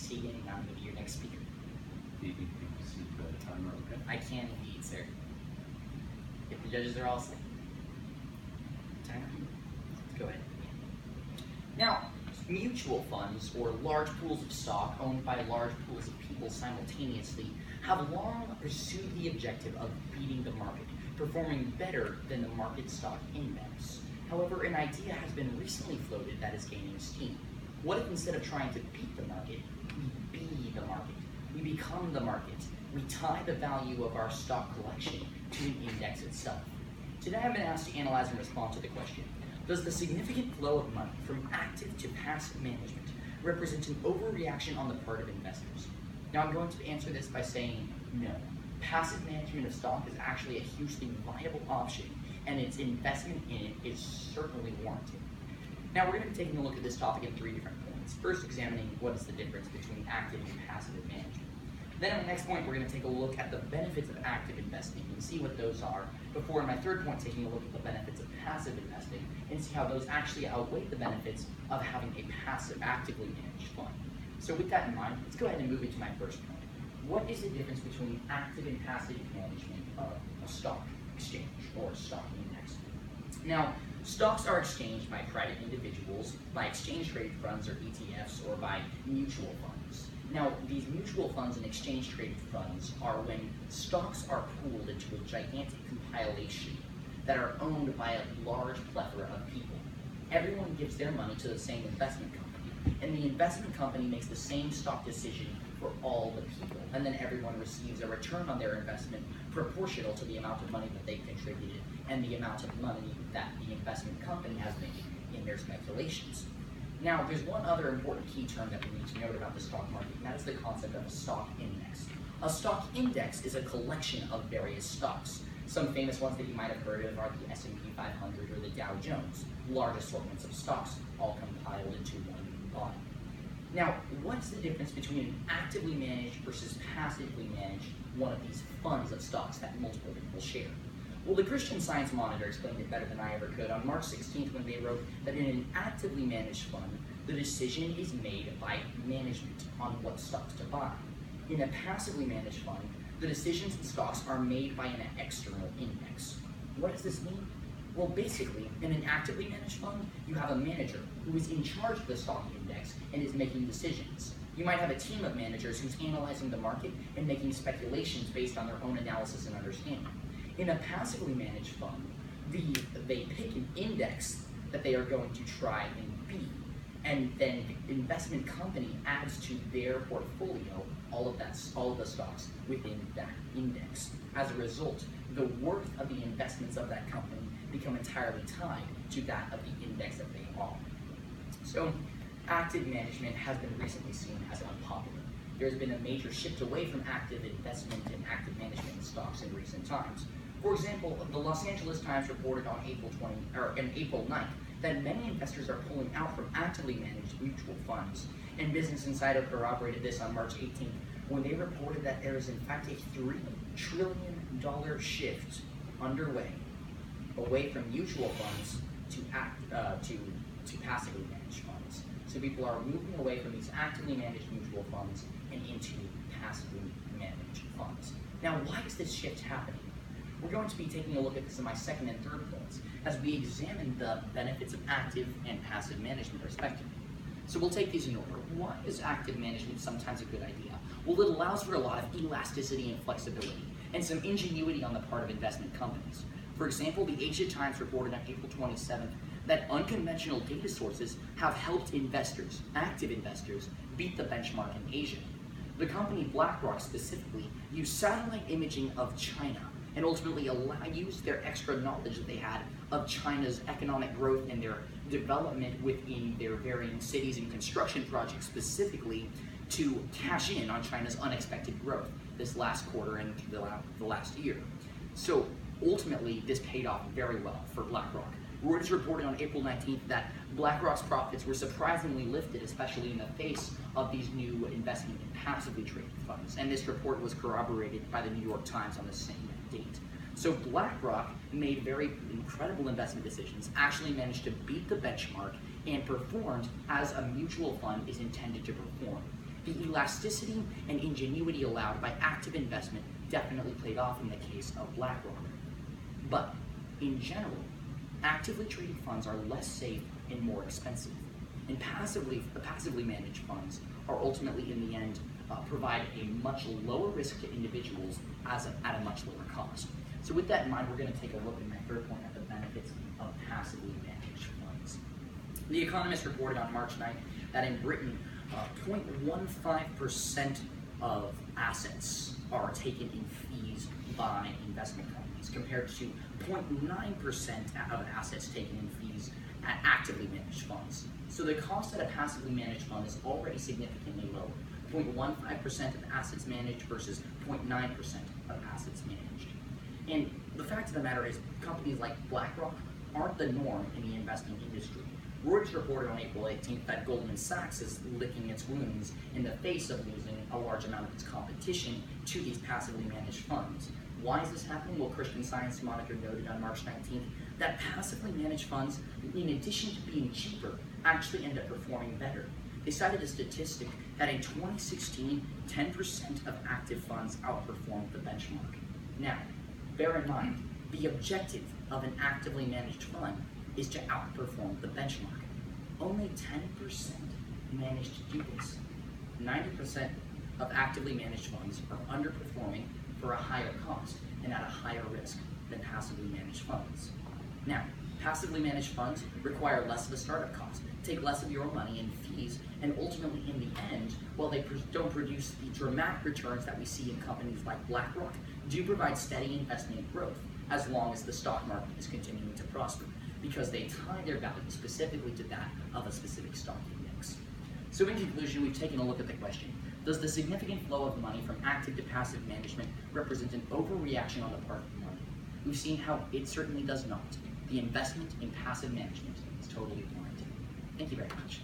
is Tegan, and I'm going to be your next speaker. You can see the timer, okay? I can indeed, sir. If the judges are all set. Timer. Let's go ahead. Now, mutual funds, or large pools of stock owned by large pools of people simultaneously, have long pursued the objective of beating the market, performing better than the market stock index. However, an idea has been recently floated that is gaining steam. What if instead of trying to beat the market, we be the market? We become the market. We tie the value of our stock collection to an index itself. Today I've been asked to analyze and respond to the question, does the significant flow of money from active to passive management represent an overreaction on the part of investors? Now I'm going to answer this by saying no. Passive management of stock is actually a hugely viable option, and its investment in it is certainly warranted. Now we're going to be taking a look at this topic in 3 different points. First, examining what is the difference between active and passive management. Then in the next point, we're going to take a look at the benefits of active investing and see what those are, before in my third point taking a look at the benefits of passive investing and see how those actually outweigh the benefits of having a passive, actively managed fund. So with that in mind, let's go ahead and move into my first point. What is the difference between active and passive management of a stock exchange or stock index? Now, stocks are exchanged by private individuals, by exchange-traded funds or ETFs, or by mutual funds. Now, these mutual funds and exchange-traded funds are when stocks are pooled into a gigantic compilation that are owned by a large plethora of people. Everyone gives their money to the same investment company, and the investment company makes the same stock decision for all the people, and then everyone receives a return on their investment proportional to the amount of money that they contributed and the amount of money that the investment company has made in their speculations. Now, there's one other important key term that we need to note about the stock market, and that is the concept of a stock index. A stock index is a collection of various stocks. Some famous ones that you might have heard of are the S&P 500 or the Dow Jones, large assortments of stocks, all compiled into one body. Now, what's the difference between an actively managed versus passively managed one of these funds of stocks that multiple people share? Well, the Christian Science Monitor explained it better than I ever could on March 16th when they wrote that in an actively managed fund, the decision is made by management on what stocks to buy. In a passively managed fund, the decisions in stocks are made by an external index. What does this mean? Well, basically, in an actively managed fund, you have a manager who is in charge of the stock index and is making decisions. You might have a team of managers who's analyzing the market and making speculations based on their own analysis and understanding. In a passively managed fund, they pick an index that they are going to try and beat, and then the investment company adds to their portfolio all of the stocks within that index. As a result, the worth of the investments of that company become entirely tied to that of the index that they are. So, active management has been recently seen as unpopular. There's been a major shift away from active investment and active management in stocks in recent times. For example, the Los Angeles Times reported on April 9th that many investors are pulling out from actively managed mutual funds, and Business Insider corroborated this on March 18th when they reported that there is in fact a $3 trillion shift underway away from mutual funds to passively managed funds. So people are moving away from these actively managed mutual funds and into passively managed funds. Now, why is this shift happening? We're going to be taking a look at this in my second and third points as we examine the benefits of active and passive management respectively. So we'll take these in order. Why is active management sometimes a good idea? Well, it allows for a lot of elasticity and flexibility and some ingenuity on the part of investment companies. For example, the Asia Times reported on April 27th that unconventional data sources have helped investors, active investors, beat the benchmark in Asia. The company BlackRock specifically used satellite imaging of China and ultimately used their extra knowledge that they had of China's economic growth and their development within their varying cities and construction projects specifically to cash in on China's unexpected growth this last quarter and the last year. So ultimately, this paid off very well for BlackRock. Reuters reported on April 19th that BlackRock's profits were surprisingly lifted, especially in the face of these new investment in passively traded funds. And this report was corroborated by the New York Times on the same date. So BlackRock made very incredible investment decisions, actually managed to beat the benchmark, and performed as a mutual fund is intended to perform. The elasticity and ingenuity allowed by active investment definitely played off in the case of BlackRock. But in general, actively traded funds are less safe and more expensive. And the passively managed funds are ultimately, in the end, provide a much lower risk to individuals at a much lower cost. So with that in mind, we're going to take a look in my third point at the benefits of passively managed funds. The Economist reported on March 9th that in Britain, 0.15% of assets are taken in fees by investment companies, compared to 0.9% of assets taken in fees at actively managed funds. So the cost at a passively managed fund is already significantly lower, 0.15% of assets managed versus 0.9% of assets managed. And the fact of the matter is, companies like BlackRock aren't the norm in the investing industry. Reuters reported on April 18th that Goldman Sachs is licking its wounds in the face of losing a large amount of its competition to these passively managed funds. Why is this happening? Well, Christian Science Monitor noted on March 19th that passively managed funds, in addition to being cheaper, actually end up performing better. They cited a statistic that in 2016, 10% of active funds outperformed the benchmark. Now, bear in mind, the objective of an actively managed fund is to outperform the benchmark. Only 10% managed to do this. 90% of actively managed funds are underperforming for a higher cost and at a higher risk than passively managed funds. Now, passively managed funds require less of a startup cost, take less of your own money in fees, and ultimately in the end, while they don't produce the dramatic returns that we see in companies like BlackRock, do provide steady investment growth as long as the stock market is continuing to prosper, because they tie their value specifically to that of a specific stock index. So in conclusion, we've taken a look at the question: does the significant flow of money from active to passive management represent an overreaction on the part of money? We've seen how it certainly does not. The investment in passive management is totally warranted. Thank you very much.